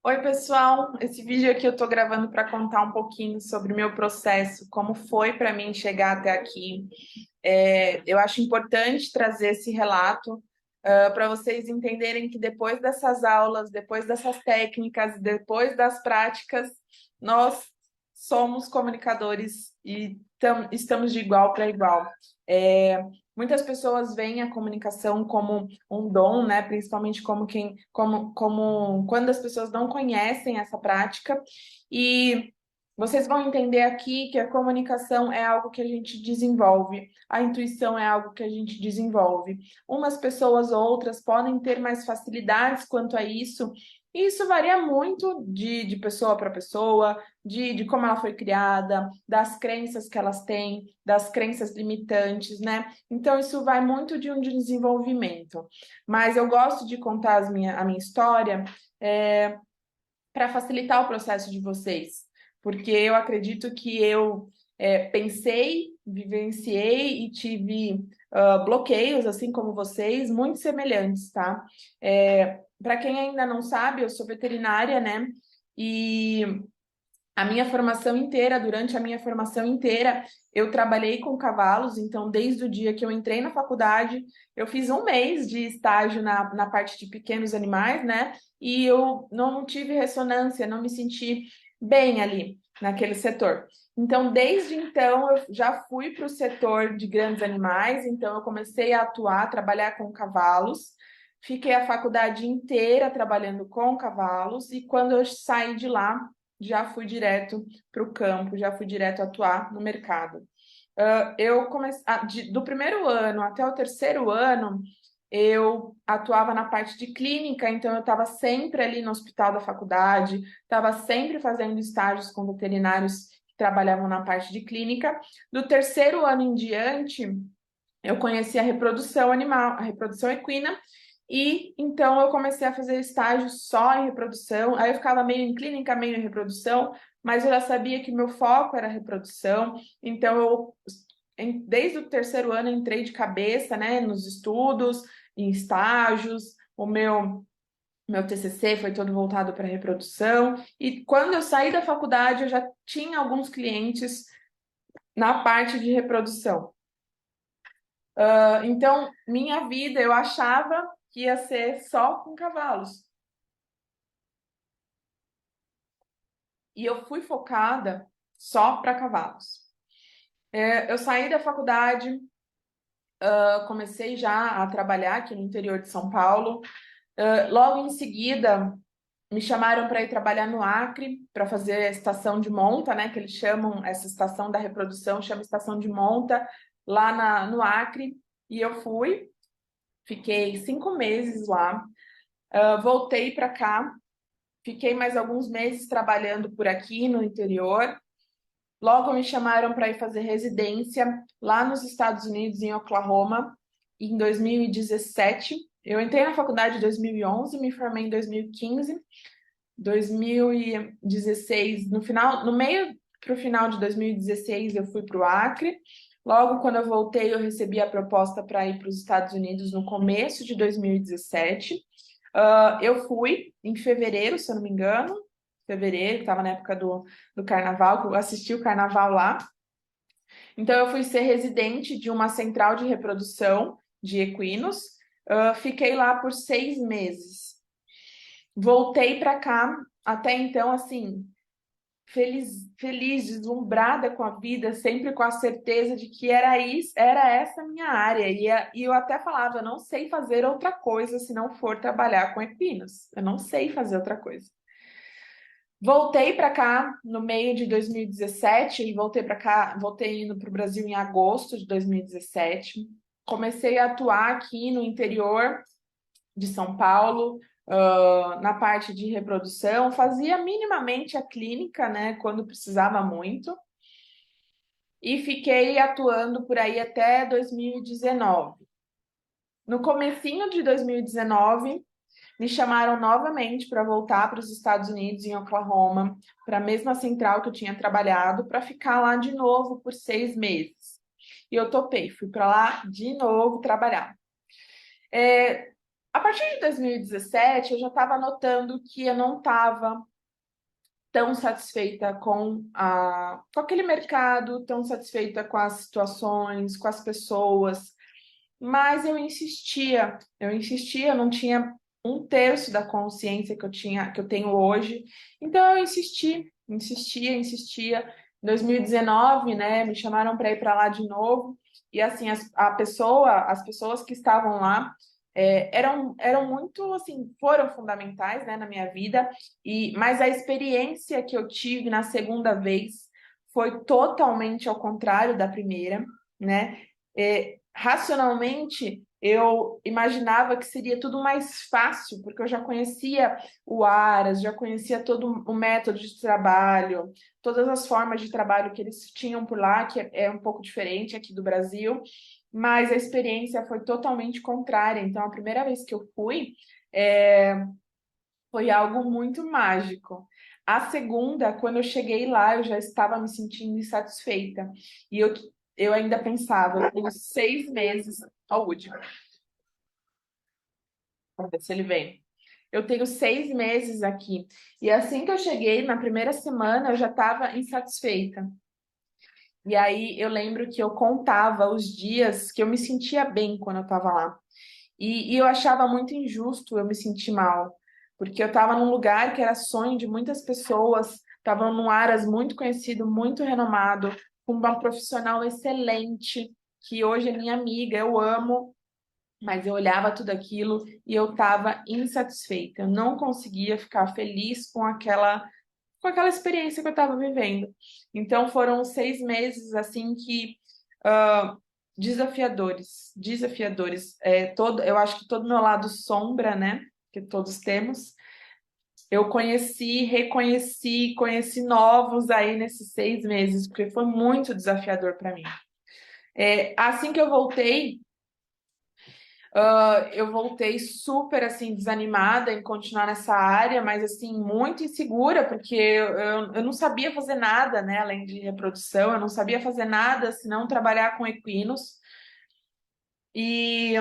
Oi, pessoal. Esse vídeo aqui eu tô gravando para contar um pouquinho sobre o meu processo, como foi para mim chegar até aqui. Eu acho importante trazer esse relato para vocês entenderem que depois dessas aulas, depois dessas técnicas, depois das práticas, nós somos comunicadores e estamos de igual para igual. É, Muitas pessoas veem a comunicação como um dom, né? Principalmente como quando as pessoas não conhecem essa prática. E vocês vão entender aqui que a comunicação é algo que a gente desenvolve, a intuição é algo que a gente desenvolve. Umas pessoas ou outras podem ter mais facilidades quanto a isso, e isso varia muito de pessoa para pessoa, de como ela foi criada, das crenças que elas têm, das crenças limitantes, né? Então, isso vai muito de um desenvolvimento. Mas eu gosto de contar a minha história para facilitar o processo de vocês, porque eu acredito que eu pensei, vivenciei e tive bloqueios, assim como vocês, muito semelhantes, tá? Para quem ainda não sabe, eu sou veterinária, né? E durante a minha formação inteira, eu trabalhei com cavalos, então, desde o dia que eu entrei na faculdade, eu fiz um mês de estágio na parte de pequenos animais, né? E eu não tive ressonância, não me senti bem ali, naquele setor. Então, desde então, eu já fui para o setor de grandes animais, então, eu comecei a atuar, trabalhar com cavalos. Fiquei a faculdade inteira trabalhando com cavalos, e quando eu saí de lá, já fui direto para o campo, já fui direto atuar no mercado. Eu comecei do primeiro ano até o terceiro ano, eu atuava na parte de clínica, então eu estava sempre ali no hospital da faculdade, estava sempre fazendo estágios com veterinários que trabalhavam na parte de clínica. Do terceiro ano em diante, eu conheci a reprodução animal, a reprodução equina, e então eu comecei a fazer estágio só em reprodução. Aí eu ficava meio em clínica, meio em reprodução, mas eu já sabia que meu foco era reprodução, então desde o terceiro ano, entrei de cabeça, né, nos estudos, em estágios. Meu TCC foi todo voltado para reprodução, e quando eu saí da faculdade, eu já tinha alguns clientes na parte de reprodução. Então, minha vida eu achava que ia ser só com cavalos. E eu fui focada só para cavalos. Eu saí da faculdade, comecei já a trabalhar aqui no interior de São Paulo. Logo em seguida, me chamaram para ir trabalhar no Acre, para fazer a estação de monta, né? Que eles chamam essa estação da reprodução, chama estação de monta, lá no Acre. E eu fui, fiquei 5 meses lá. Voltei para cá, fiquei mais alguns meses trabalhando por aqui no interior. Logo me chamaram para ir fazer residência lá nos Estados Unidos, em Oklahoma, em 2017. Eu entrei na faculdade em 2011, me formei em 2015. 2016, no final, no meio para o final de 2016, eu fui para o Acre. Logo, quando eu voltei, eu recebi a proposta para ir para os Estados Unidos no começo de 2017. Eu fui em fevereiro, se eu não me engano, fevereiro, estava na época do carnaval, que eu assisti o carnaval lá. Então, eu fui ser residente de uma central de reprodução de equinos. Fiquei lá por 6 meses. Voltei para cá, até então, assim, feliz, deslumbrada com a vida, sempre com a certeza de que era isso, era essa a minha área. E eu até falava, eu não sei fazer outra coisa se não for trabalhar com equinos. Eu não sei fazer outra coisa. Voltei para cá no meio de 2017, e voltei para cá, voltei indo para o Brasil em agosto de 2017. Comecei a atuar aqui no interior de São Paulo, na parte de reprodução, fazia minimamente a clínica, né, quando precisava muito, e fiquei atuando por aí até 2019. No comecinho de 2019, me chamaram novamente para voltar para os Estados Unidos, em Oklahoma, para a mesma central que eu tinha trabalhado, para ficar lá de novo por 6 meses. E eu topei, fui para lá de novo trabalhar. A partir de 2017, eu já estava notando que eu não estava tão satisfeita com aquele mercado, tão satisfeita com as situações, com as pessoas, mas eu insistia, eu não tinha um terço da consciência que eu tenho hoje, então eu insistia. Em 2019, né, me chamaram para ir para lá de novo, e assim, as pessoas que estavam lá eram muito, assim, foram fundamentais, né, na minha vida, mas a experiência que eu tive na segunda vez foi totalmente ao contrário da primeira, né? Racionalmente, eu imaginava que seria tudo mais fácil, porque eu já conhecia o Aras, já conhecia todo o método de trabalho, todas as formas de trabalho que eles tinham por lá, que é um pouco diferente aqui do Brasil, mas a experiência foi totalmente contrária. Então, a primeira vez que eu fui, é, foi algo muito mágico. A segunda, quando eu cheguei lá, eu já estava me sentindo insatisfeita. E eu ainda pensava, eu tenho 6 meses. Ó, o Woody, vamos ver se ele vem. Eu tenho 6 meses aqui. E assim que eu cheguei, na primeira semana, eu já estava insatisfeita. E aí eu lembro que eu contava os dias que eu me sentia bem quando eu estava lá. E eu achava muito injusto eu me sentir mal, porque eu estava num lugar que era sonho de muitas pessoas, estava num Aras muito conhecido, muito renomado, com uma profissional excelente, que hoje é minha amiga, eu amo, mas eu olhava tudo aquilo e eu estava insatisfeita. Eu não conseguia ficar feliz com aquela experiência que eu estava vivendo. Então foram 6 meses assim que ah, desafiadores. Eu acho que todo meu lado sombra, né? Que todos temos. Eu conheci novos aí nesses 6 meses, porque foi muito desafiador para mim. Assim que eu voltei super assim desanimada em continuar nessa área, mas assim muito insegura, porque eu não sabia fazer nada, né, além de reprodução, eu não sabia fazer nada senão trabalhar com equinos. E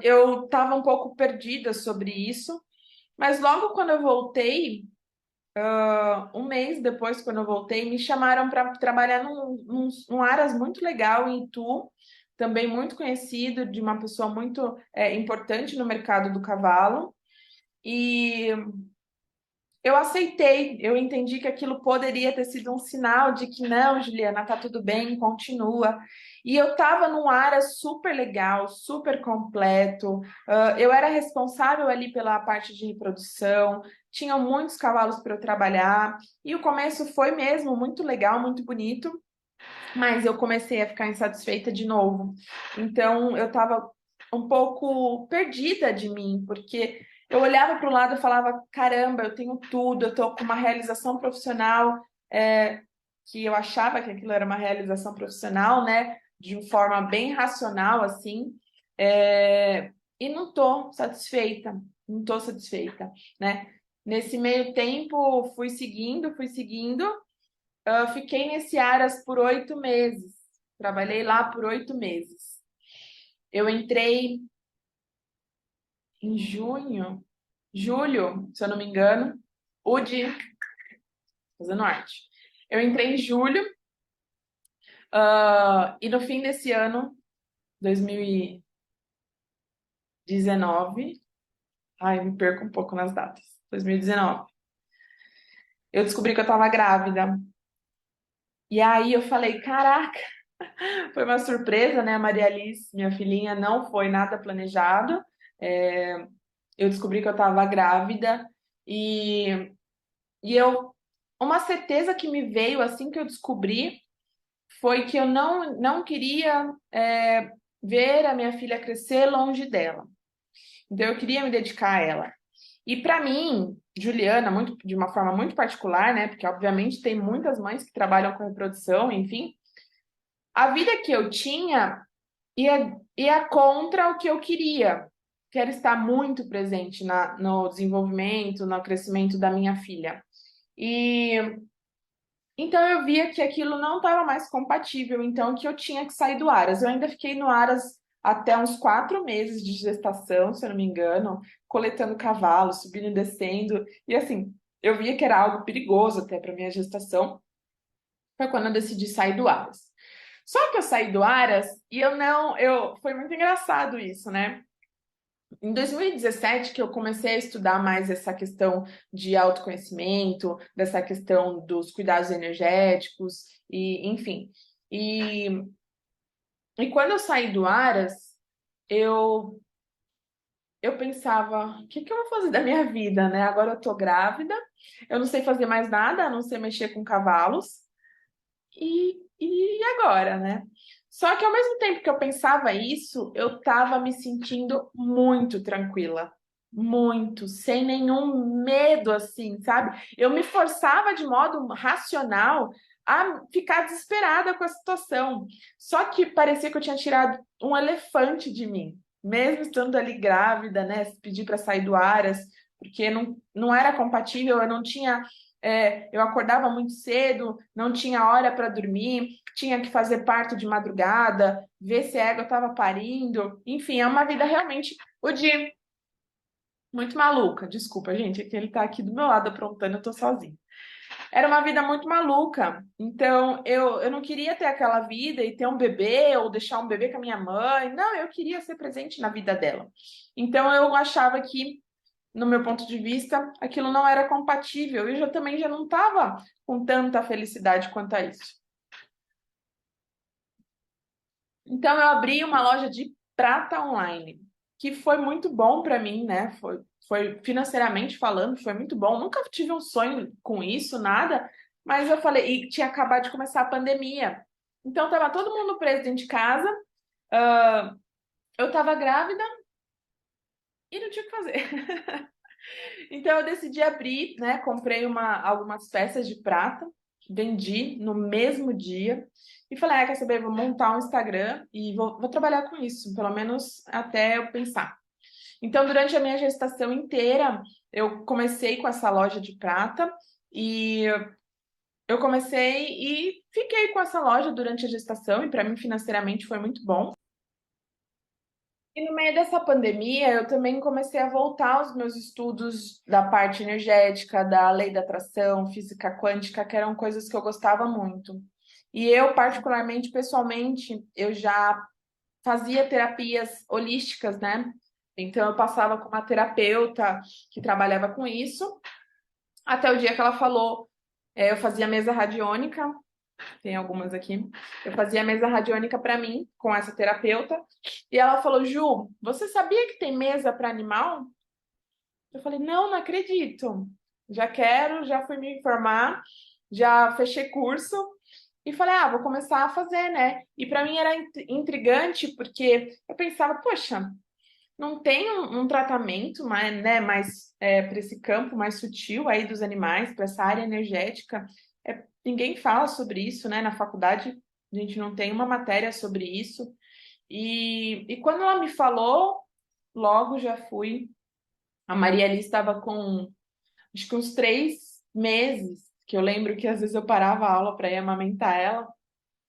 eu estava um pouco perdida sobre isso, mas logo quando eu voltei, um mês depois, quando eu voltei, me chamaram para trabalhar num Aras muito legal em Itu, também muito conhecido, de uma pessoa muito importante no mercado do cavalo. E eu aceitei, eu entendi que aquilo poderia ter sido um sinal de que não, Juliana, tá tudo bem, continua. E eu estava num área super legal, super completo. Eu era responsável ali pela parte de reprodução, tinham muitos cavalos para eu trabalhar. E o começo foi mesmo muito legal, muito bonito, mas eu comecei a ficar insatisfeita de novo. Então eu estava um pouco perdida de mim, porque eu olhava para o lado e falava: caramba, eu tenho tudo, eu estou com uma realização profissional, que eu achava que aquilo era uma realização profissional, né? De uma forma bem racional, assim, e não estou satisfeita, né? Nesse meio tempo, fui seguindo, fiquei nesse Aras por 8 meses. Trabalhei lá por 8 meses. Eu entrei em julho, se eu não me engano, o de fazendo arte. Eu entrei em julho, e no fim desse ano, 2019, ai, me perco um pouco nas datas. 2019, eu descobri que eu estava grávida. E aí eu falei, caraca, foi uma surpresa, né? A Maria Alice, minha filhinha, não foi nada planejado. É, eu descobri que eu estava grávida e, uma certeza que me veio assim que eu descobri foi que eu não queria ver a minha filha crescer longe dela. Então eu queria me dedicar a ela. E para mim, Juliana, de uma forma muito particular, né? Porque obviamente tem muitas mães que trabalham com reprodução, enfim, a vida que eu tinha ia contra o que eu queria. Quero estar muito presente no desenvolvimento, no crescimento da minha filha. E então eu via que aquilo não estava mais compatível, então que eu tinha que sair do Aras. Eu ainda fiquei no Aras até uns 4 meses de gestação, se eu não me engano, coletando cavalos, subindo e descendo. E assim, eu via que era algo perigoso até para minha gestação. Foi quando eu decidi sair do Aras. Só que eu saí do Aras e foi muito engraçado isso, né? Em 2017 que eu comecei a estudar mais essa questão de autoconhecimento, dessa questão dos cuidados energéticos e, enfim. E, e quando eu saí do Aras, eu eu pensava, o que que eu vou fazer da minha vida, né? Agora eu tô grávida, eu não sei fazer mais nada, a não ser mexer com cavalos. E agora, né? Só que ao mesmo tempo que eu pensava isso, eu tava me sentindo muito tranquila. Muito, sem nenhum medo, assim, sabe? Eu me forçava de modo racional a ficar desesperada com a situação. Só que parecia que eu tinha tirado um elefante de mim, mesmo estando ali grávida, né? Pedir para sair do Aras, porque não era compatível, eu não tinha eu acordava muito cedo, não tinha hora para dormir, tinha que fazer parto de madrugada, ver se a égua estava parindo. Enfim, é uma vida realmente o dia muito maluca. Desculpa, gente, é que ele está aqui do meu lado aprontando, eu tô sozinha. Era uma vida muito maluca. Então, eu não queria ter aquela vida e ter um bebê ou deixar um bebê com a minha mãe. Não, eu queria ser presente na vida dela. Então, eu achava que no meu ponto de vista, aquilo não era compatível. E eu também já não estava com tanta felicidade quanto a isso. Então, eu abri uma loja de prata online, que foi muito bom para mim, né? Foi financeiramente falando, foi muito bom. Nunca tive um sonho com isso, nada. Mas eu falei, e tinha acabado de começar a pandemia. Então, estava todo mundo preso dentro de casa. Eu estava grávida e não tinha o que fazer. Então eu decidi abrir, né? Comprei algumas peças de prata, vendi no mesmo dia e falei, quer saber? Vou montar um Instagram e vou trabalhar com isso, pelo menos até eu pensar. Então, durante a minha gestação inteira, eu comecei com essa loja de prata e eu comecei e fiquei com essa loja durante a gestação e para mim financeiramente foi muito bom. E no meio dessa pandemia, eu também comecei a voltar aos meus estudos da parte energética, da lei da atração, física quântica, que eram coisas que eu gostava muito. E eu, particularmente, pessoalmente, eu já fazia terapias holísticas, né? Então, eu passava com uma terapeuta que trabalhava com isso, até o dia que ela falou, eu fazia mesa radiônica, tem algumas aqui. Eu fazia mesa radiônica para mim com essa terapeuta e ela falou: Ju, você sabia que tem mesa para animal? Eu falei: não, não acredito. Já quero, já fui me informar, já fechei curso e falei: vou começar a fazer, né? E para mim era intrigante porque eu pensava: poxa, não tem um tratamento mais, né, mais para esse campo mais sutil aí dos animais, para essa área energética. Ninguém fala sobre isso, né? Na faculdade a gente não tem uma matéria sobre isso. E quando ela me falou, logo já fui. A Maria ali estava com acho que uns 3 meses, que eu lembro que às vezes eu parava a aula para ir amamentar ela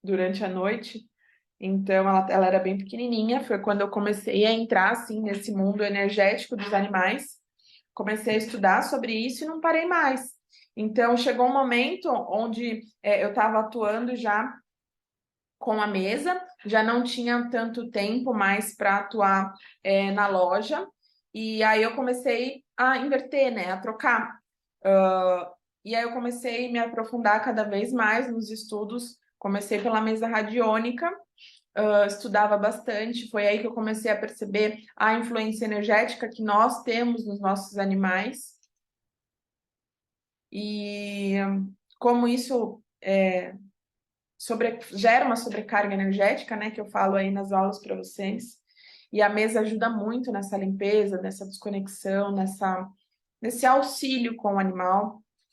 durante a noite. Então, ela era bem pequenininha. Foi quando eu comecei a entrar, assim, nesse mundo energético dos animais. Comecei a estudar sobre isso e não parei mais. Então, chegou um momento onde eu estava atuando já com a mesa, já não tinha tanto tempo mais para atuar na loja. E aí eu comecei a inverter, né, a trocar. E aí eu comecei a me aprofundar cada vez mais nos estudos. Comecei pela mesa radiônica, estudava bastante. Foi aí que eu comecei a perceber a influência energética que nós temos nos nossos animais e como isso gera uma sobrecarga energética, né? Que eu falo aí nas aulas para vocês. E a mesa ajuda muito nessa limpeza, nessa desconexão, nesse auxílio com o animal.